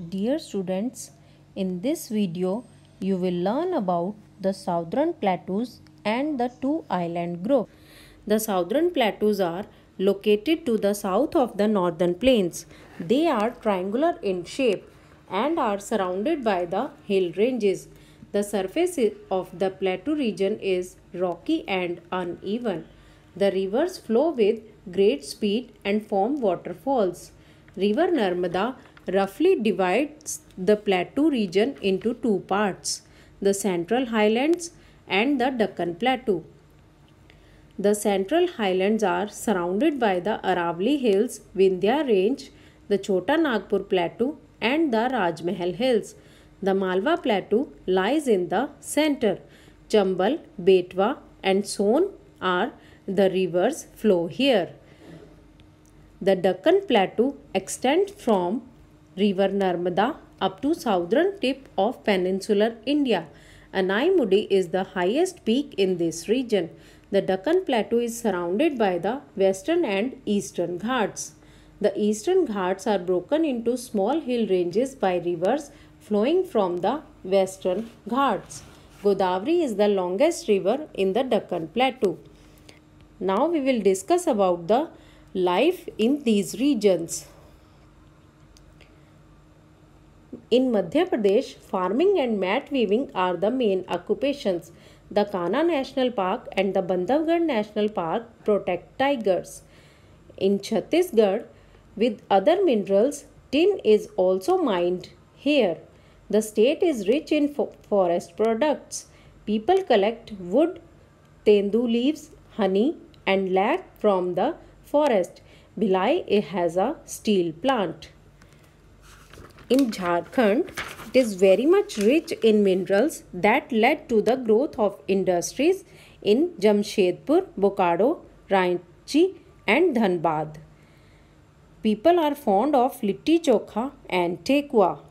Dear students, in this video you will learn about the southern plateaus and the two island groups. The southern plateaus are located to the south of the northern plains. They are triangular in shape and are surrounded by the hill ranges. The surface of the plateau region is rocky and uneven. The rivers flow with great speed and form waterfalls. River Narmada roughly divides the plateau region into two parts, the Central Highlands and the Deccan Plateau. The Central Highlands are surrounded by the Aravalli Hills, Vindhya Range, the Chota Nagpur Plateau and the Rajmahal Hills. The Malwa Plateau lies in the center. Chambal, Betwa and Son are the rivers flow here. The Deccan Plateau extends from River Narmada up to southern tip of peninsular India. Anaimudi is the highest peak in this region. The Deccan Plateau is surrounded by the western and eastern Ghats. The eastern Ghats are broken into small hill ranges by rivers flowing from the western Ghats. Godavari is the longest river in the Deccan Plateau. Now we will discuss about the life in these regions. In Madhya Pradesh, farming and mat weaving are the main occupations. The Kanha National Park and the Bandhavgarh National Park protect tigers. In Chhattisgarh, with other minerals, tin is also mined here. The state is rich in forest products. People collect wood, tendu leaves, honey and lac from the forest. Bhilai has a steel plant. In Jharkhand, it is very much rich in minerals that led to the growth of industries in Jamshedpur, Bokaro, Ranchi and Dhanbad. People are fond of litti chokha and tekwa.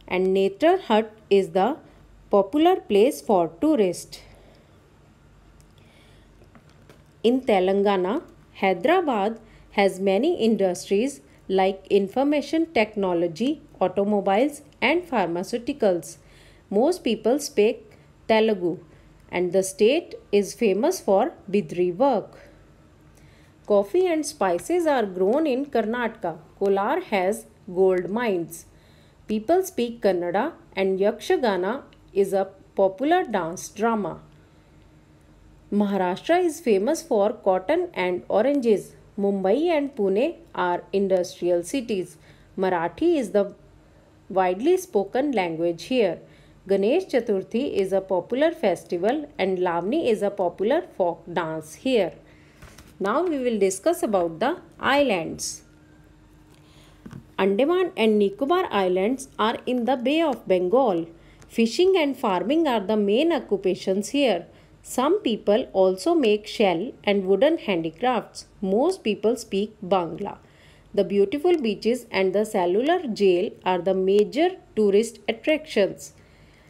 And Netrar Hut is the popular place for tourists. In Telangana, Hyderabad has many industries like information technology, automobiles and pharmaceuticals. Most people speak Telugu and the state is famous for bidri work. Coffee and spices are grown in Karnataka. Kolar has gold mines. People speak Kannada and Yakshagana is a popular dance drama. Maharashtra is famous for cotton and oranges. Mumbai and Pune are industrial cities. Marathi is the widely spoken language here. Ganesh Chaturthi is a popular festival and Lavani is a popular folk dance here. Now we will discuss about the islands. Andaman and Nicobar Islands are in the Bay of Bengal. Fishing and farming are the main occupations here. Some people also make shell and wooden handicrafts. Most people speak Bangla. The beautiful beaches and the cellular jail are the major tourist attractions.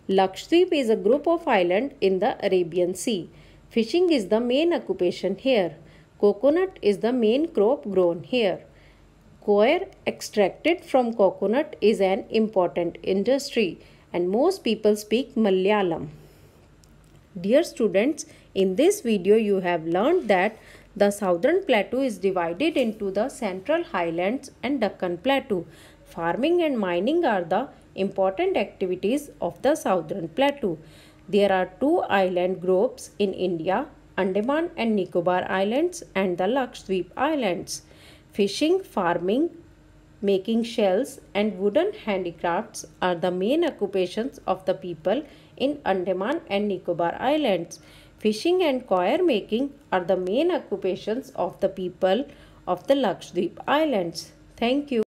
Lakshadweep is a group of islands in the Arabian Sea. Fishing is the main occupation here. Coconut is the main crop grown here. Coir extracted from coconut is an important industry and most people speak Malayalam. Dear students, in this video you have learned that the southern plateau is divided into the Central Highlands and Deccan Plateau. Farming and mining are the important activities of the southern plateau. There are two island groups in India, Andaman and Nicobar Islands and the Lakshadweep Islands. Fishing, farming, making shells and wooden handicrafts are the main occupations of the people in Andaman and Nicobar Islands. Fishing and coir making are the main occupations of the people of the Lakshadweep Islands. Thank you.